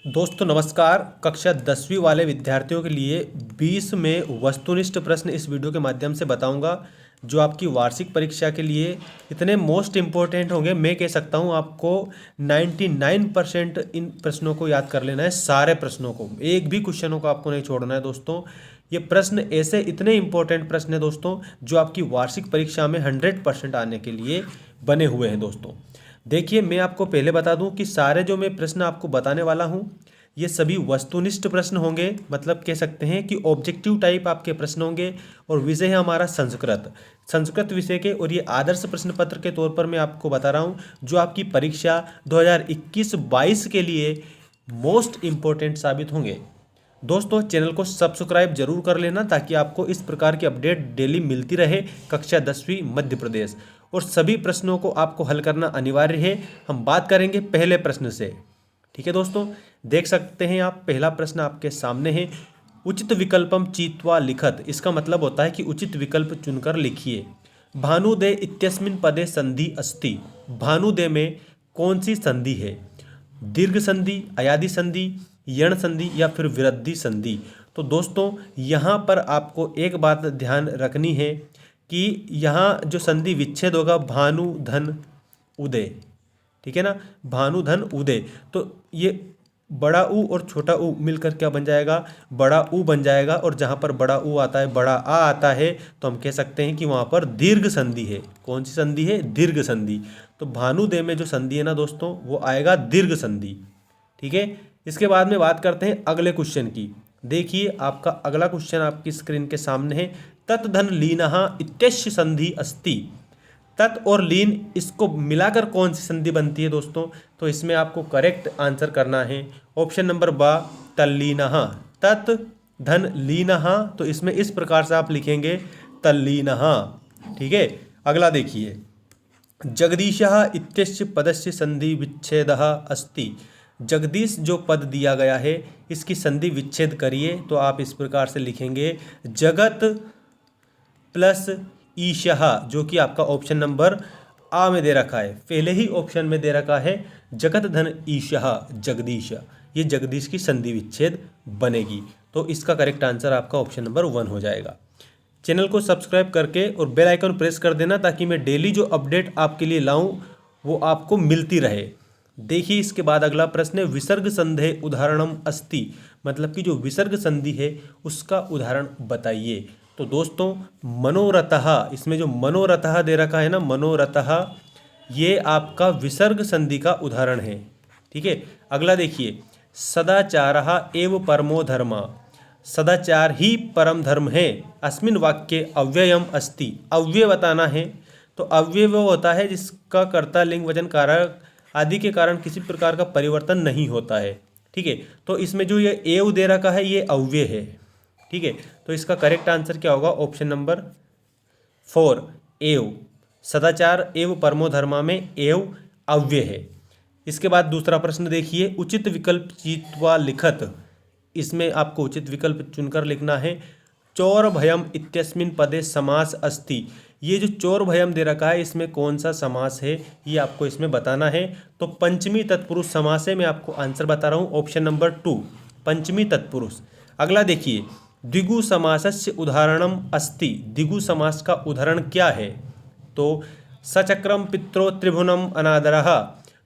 दोस्तों नमस्कार। कक्षा 10वीं वाले विद्यार्थियों के लिए 20 में वस्तुनिष्ठ प्रश्न इस वीडियो के माध्यम से बताऊंगा, जो आपकी वार्षिक परीक्षा के लिए इतने मोस्ट इम्पोर्टेंट होंगे। मैं कह सकता हूं आपको 99% इन प्रश्नों को याद कर लेना है। सारे प्रश्नों को, एक भी क्वेश्चनों को आपको नहीं छोड़ना है दोस्तों। ये प्रश्न ऐसे इतने इंपॉर्टेंट प्रश्न है दोस्तों, जो आपकी वार्षिक परीक्षा में 100% आने के लिए बने हुए हैं दोस्तों। देखिए, मैं आपको पहले बता दूं कि सारे जो मैं प्रश्न आपको बताने वाला हूं, ये सभी वस्तुनिष्ठ प्रश्न होंगे। मतलब कह सकते हैं कि ऑब्जेक्टिव टाइप आपके प्रश्न होंगे। और विषय है हमारा संस्कृत विषय के। और ये आदर्श प्रश्न पत्र के तौर पर मैं आपको बता रहा हूँ, जो आपकी परीक्षा 2021-22 के लिए मोस्ट इम्पोर्टेंट साबित होंगे। दोस्तों चैनल को सब्सक्राइब जरूर कर लेना, ताकि आपको इस प्रकार की अपडेट डेली मिलती रहे। कक्षा 10वीं मध्य प्रदेश, और सभी प्रश्नों को आपको हल करना अनिवार्य है। हम बात करेंगे पहले प्रश्न से। ठीक है दोस्तों, देख सकते हैं आप, पहला प्रश्न आपके सामने है। उचित विकल्पम चीत्वा लिखत। इसका मतलब होता है कि उचित विकल्प चुनकर लिखिए। भानुदे इत्यस्मिन् पदे संधि अस्ति। भानुदे में कौन सी संधि है? दीर्घ संधि, अयादि संधि, यण संधि या फिर विरद्धि संधि। तो दोस्तों यहाँ पर आपको एक बात ध्यान रखनी है कि यहाँ जो संधि विच्छेद होगा, भानु धन उदय, ठीक है ना, भानु धन उदय। तो ये बड़ा ऊ और छोटा ऊ मिलकर क्या बन जाएगा? बड़ा ऊ बन जाएगा। और जहाँ पर बड़ा ऊ आता है, बड़ा आ आता है, तो हम कह सकते हैं कि वहाँ पर दीर्घ संधि है। कौन सी संधि है? दीर्घ संधि। तो भानुदे में जो संधि है ना दोस्तों, वो आएगा दीर्घ संधि। ठीक है। इसके बाद में बात करते हैं अगले क्वेश्चन की। देखिए, आपका अगला क्वेश्चन आपकी स्क्रीन के सामने है। तत् धन लीनः इत्यस्य संधि अस्ति। तत् और लीन, इसको मिलाकर कौन सी संधि बनती है दोस्तों? तो इसमें आपको करेक्ट आंसर करना है ऑप्शन नंबर बा, तल्लीनः। तत् धन लीनः, तो इसमें इस प्रकार से आप लिखेंगे तल्लीनः। ठीक है। अगला देखिए, जगदीशः इत्यस्य पदस्य संधि विच्छेदः अस्ति। जगदीश जो पद दिया गया है, इसकी संधि विच्छेद करिए। तो आप इस प्रकार से लिखेंगे जगत प्लस ईशः, जो कि आपका ऑप्शन नंबर आ में दे रखा है। पहले ही ऑप्शन में दे रखा है जगत धन ईशः जगदीश। ये जगदीश की संधि विच्छेद बनेगी। तो इसका करेक्ट आंसर आपका ऑप्शन नंबर 1 हो जाएगा। चैनल को सब्सक्राइब करके और बेल आइकन प्रेस कर देना, ताकि मैं डेली जो अपडेट आपके लिए लाऊं वो आपको मिलती रहे। देखिए, इसके बाद अगला प्रश्न है, विसर्ग संधे उदाहरणम अस्ति। मतलब कि जो विसर्ग संधि है उसका उदाहरण बताइए। तो दोस्तों मनोरथः, इसमें जो मनोरथः दे रखा है ना, मनोरथः, ये आपका विसर्ग संधि का उदाहरण है। ठीक है। अगला देखिए, सदाचारः एव परमो धर्म। सदाचार ही परम धर्म है। अस्मिन् वाक्ये अव्ययम अस्ति। अव्यय बताना है। तो अव्यय वो होता है जिसका कर्ता, लिंग, वचन, कारक आदि के कारण किसी प्रकार का परिवर्तन नहीं होता है। ठीक है। तो इसमें जो ये एव दे रखा है, ये अव्यय है। ठीक है। तो इसका करेक्ट आंसर क्या होगा? ऑप्शन नंबर 4 एव। सदाचार एव परमो धर्मा में एव अव्यय है। इसके बाद दूसरा प्रश्न देखिए, उचित विकल्प चीत्वा लिखत। इसमें आपको उचित विकल्प चुनकर लिखना है। चोर भयम इत्यस्मिन् पदे समास अस्ति। ये जो चोर भयम दे रखा है, इसमें कौन सा समास है, ये आपको इसमें बताना है। तो पंचमी तत्पुरुष समास है। मैं आपको आंसर बता रहा हूँ, ऑप्शन नंबर 2 पंचमी तत्पुरुष। अगला देखिए, द्विगु समासस्य उदाहरणम अस्ति। द्विगु समास का उदाहरण क्या है? तो सचक्रम पित्रो त्रिभुवनम अनादरः।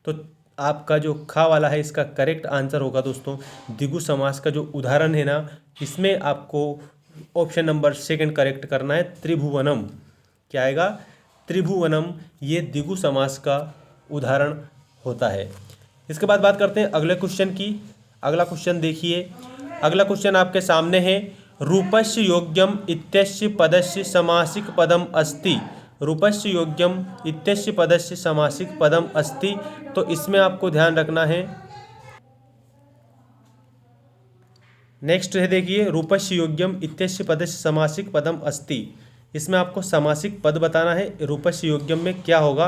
तो आपका जो खा वाला है, इसका करेक्ट आंसर होगा दोस्तों, द्विगु समास का जो उदाहरण है ना, इसमें आपको ऑप्शन नंबर 2 करेक्ट करना है, त्रिभुवनम। क्या आएगा? त्रिभुवनम। ये द्विगु समास का उदाहरण होता है। इसके बाद बात करते हैं अगले क्वेश्चन की। अगला क्वेश्चन देखिए, अगला क्वेश्चन आपके सामने है। रूपस्य योग्यम इत्यस्य पदस्य समासिक पदम अस्ति। रूपस्य योग्यम इत्यस्य पदस्य समासिक पदम अस्ति। तो इसमें आपको ध्यान रखना है। नेक्स्ट है, देखिए, रूपस्य योग्यम इत्यस्य पदस्य समासिक पदम अस्ति। इसमें आपको समासिक पद बताना है। रूपस्य योग्यम में क्या होगा?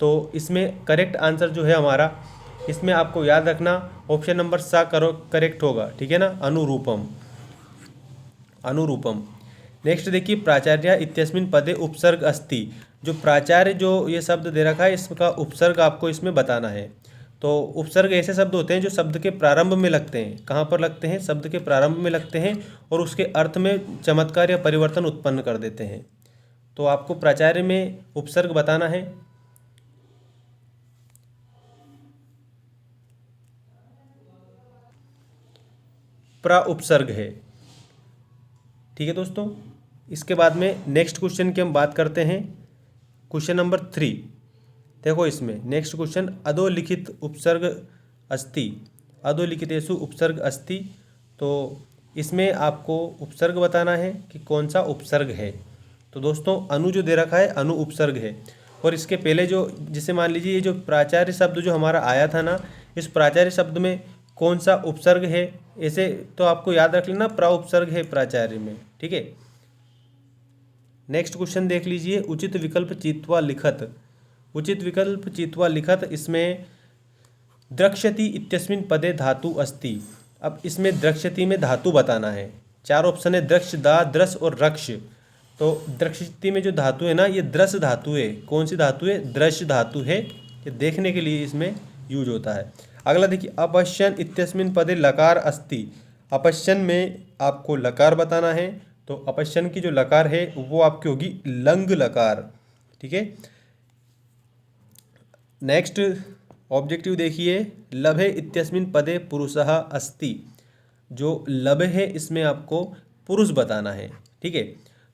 तो इसमें करेक्ट आंसर जो है हमारा, इसमें आपको याद रखना ऑप्शन नंबर सा करेक्ट होगा। ठीक है ना, अनुरूपम। अनुरूपम। नेक्स्ट देखिए, प्राचार्य इत्यस्मिन् पदे उपसर्ग अस्ति। जो प्राचार्य जो ये शब्द दे रखा है, इसका उपसर्ग आपको इसमें बताना है। तो उपसर्ग ऐसे शब्द होते हैं जो शब्द के प्रारंभ में लगते हैं। कहाँ पर लगते हैं? शब्द के प्रारंभ में लगते हैं और उसके अर्थ में चमत्कार या परिवर्तन उत्पन्न कर देते हैं। तो आपको प्राचार्य में उपसर्ग बताना है। प्रा उपसर्ग है। ठीक है दोस्तों, इसके बाद में नेक्स्ट क्वेश्चन की हम बात करते हैं। क्वेश्चन नंबर 3 देखो, इसमें नेक्स्ट क्वेश्चन, अधोलिखित उपसर्ग अस्ति, अधोलिखितेषु उपसर्ग अस्ति। तो इसमें आपको उपसर्ग बताना है कि कौन सा उपसर्ग है। तो दोस्तों अनु जो दे रखा है, अनु उपसर्ग है। और इसके पहले जो, जिसे मान लीजिए ये जो प्राचार्य शब्द जो हमारा आया था ना, इस प्राचार्य शब्द में कौन सा उपसर्ग है, ऐसे तो आपको याद रख लेना, प्रा उपसर्ग है प्राचार्य में। ठीक है, नेक्स्ट क्वेश्चन देख लीजिए, उचित विकल्प चित्वा लिखत, उचित विकल्प चित्वा लिखत। इसमें द्रक्ष्यति इत्यस्मिन् पदे धातु अस्ति। अब इसमें द्रक्ष्यति में धातु बताना है। 4 ऑप्शन है, द्रक्ष, दा, द्रस और रक्ष। तो द्रक्ष्यति में जो धातु है ना, ये द्रस धातु है। कौन सी धातु है? द्रश धातु है। ये देखने के लिए इसमें यूज होता है। अगला देखिए, अपश्यन इत्यस्मिन् पदे लकार अस्ति। अपश्यन में आपको लकार बताना है। तो अपश्यन की जो लकार है वो आपकी होगी लंग लकार। ठीक है, नेक्स्ट ऑब्जेक्टिव देखिए, लभे इत्यस्मिन् पदे पुरुषः अस्ति। जो लभ है इसमें आपको पुरुष बताना है। ठीक है,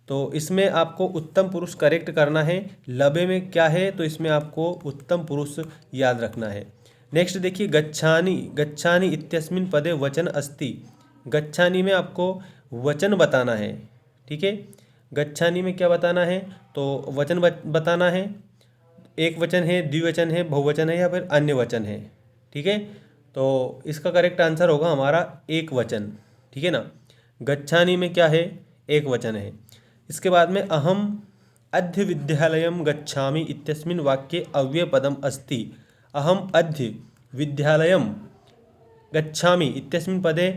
तो इसमें आपको उत्तम पुरुष करेक्ट करना है। लभे में क्या है? तो इसमें आपको उत्तम पुरुष याद रखना है। नेक्स्ट देखिए, गच्छानि, गच्छानि इत्यस्मिन् पदे वचन अस्ति। गच्छानि में आपको वचन बताना है। ठीक है, गच्छानि में क्या बताना है? तो वचन बताना है। एक वचन है, द्विवचन है, बहुवचन है या फिर अन्य वचन है। ठीक है, तो इसका करेक्ट आंसर होगा हमारा एक वचन। ठीक है ना, गच्छानि में क्या है? एक वचन है। इसके बाद में अहम अद्य विद्यालयम गच्छामि इत्यस्मिन् वाक्ये अव्ययपदम अस्ति। अहम अद्य विद्यालयम गच्छामि इत्यस्मिन् पदे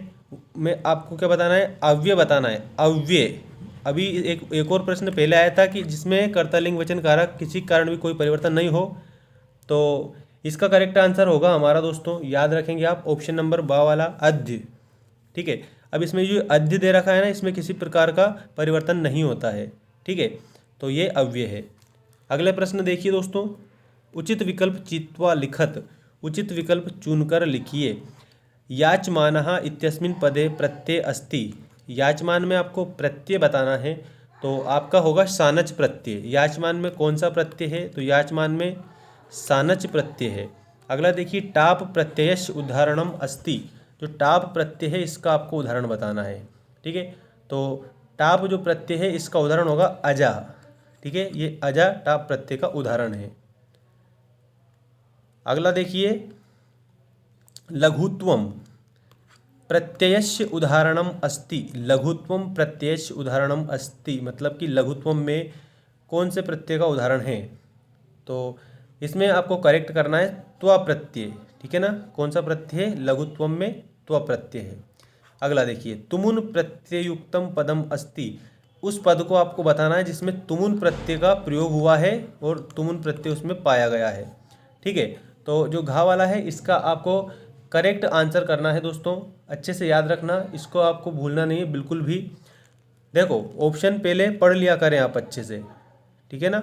में आपको क्या बताना है? अव्यय बताना है। अव्यय। अभी एक और प्रश्न पहले आया था कि जिसमें कर्तालिंग वचन कारक किसी कारण भी कोई परिवर्तन नहीं हो। तो इसका करेक्ट आंसर होगा हमारा दोस्तों, याद रखेंगे आप, ऑप्शन नंबर बा वाला, अद्य। ठीक है, अब इसमें जो अद्य दे रखा है ना, इसमें किसी प्रकार का परिवर्तन नहीं होता है। ठीक है, तो ये अव्यय है। अगले प्रश्न देखिए दोस्तों, उचित विकल्प चित्वा लिखत। उचित विकल्प चुनकर लिखिए। याचमानः इत्यस्मिन् पदे प्रत्यय अस्ति। याचमान में आपको प्रत्यय बताना है। तो आपका होगा सानच प्रत्यय। याचमान में कौन सा प्रत्यय है? तो याचमान में सानच प्रत्यय है। अगला देखिए, टाप प्रत्ययस्य उदाहरणम अस्ति। जो टाप प्रत्यय है इसका आपको उदाहरण बताना है। ठीक है, तो टाप जो प्रत्यय है इसका उदाहरण होगा अजा। ठीक है, ये अजा टाप प्रत्यय का उदाहरण है। अगला देखिए, लघुत्वम प्रत्ययस्य उदाहरणम अस्ति। लघुत्वम प्रत्ययस्य उदाहरणम अस्ति मतलब कि लघुत्वम में कौन से प्रत्यय का उदाहरण है? तो इसमें आपको करेक्ट करना है त्वा प्रत्यय। ठीक है ना, कौन सा प्रत्यय है? लघुत्वम में त्वा प्रत्यय है। अगला देखिए, तुमुन प्रत्ययुक्तम पदम अस्ति। उस पद को आपको बताना है जिसमें तुमुन प्रत्यय का प्रयोग हुआ है और तुमुन प्रत्यय उसमें पाया गया है। ठीक है, तो जो घा वाला है इसका आपको करेक्ट आंसर करना है दोस्तों। अच्छे से याद रखना, इसको आपको भूलना नहीं है बिल्कुल भी। देखो, ऑप्शन पहले पढ़ लिया करें आप अच्छे से। ठीक है ना,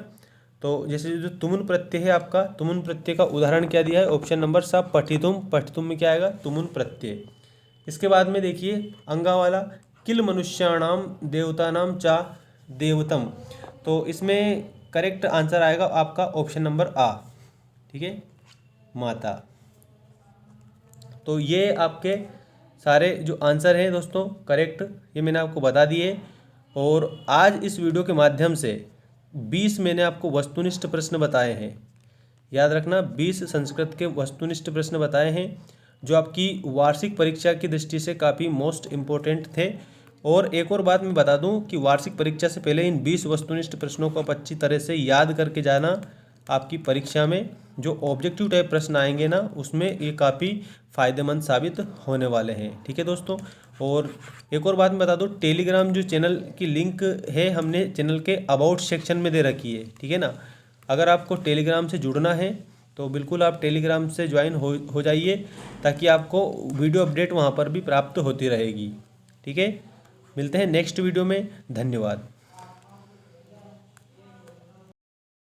तो जैसे जो तुमुन प्रत्यय है आपका, तुमुन प्रत्यय का उदाहरण क्या दिया है? ऑप्शन नंबर सा पठितुम। पठितुम में क्या आएगा? तुमुन प्रत्यय। इसके बाद में देखिए अंगा वाला, किल मनुष्याणाम देवतानाम चा देवतम। तो इसमें करेक्ट आंसर आएगा आपका ऑप्शन नंबर आ। ठीक है, माता। तो ये आपके सारे जो आंसर हैं दोस्तों करेक्ट, ये मैंने आपको बता दिए। और आज इस वीडियो के माध्यम से 20 मैंने आपको वस्तुनिष्ठ प्रश्न बताए हैं। याद रखना, 20 संस्कृत के वस्तुनिष्ठ प्रश्न बताए हैं जो आपकी वार्षिक परीक्षा की दृष्टि से काफ़ी मोस्ट इम्पोर्टेंट थे। और एक और बात मैं बता दूं कि वार्षिक परीक्षा से पहले इन 20 वस्तुनिष्ठ प्रश्नों को आप अच्छी तरह से याद करके जाना। आपकी परीक्षा में जो ऑब्जेक्टिव टाइप प्रश्न आएंगे ना, उसमें ये काफ़ी फ़ायदेमंद साबित होने वाले हैं। ठीक है दोस्तों, और एक और बात मैं बता दूं, टेलीग्राम जो चैनल की लिंक है हमने चैनल के अबाउट सेक्शन में दे रखी है। ठीक है ना, अगर आपको टेलीग्राम से जुड़ना है तो बिल्कुल आप टेलीग्राम से ज्वाइन हो जाइए, ताकि आपको वीडियो अपडेट वहाँ पर भी प्राप्त होती रहेगी। ठीक है, मिलते हैं नेक्स्ट वीडियो में। धन्यवाद।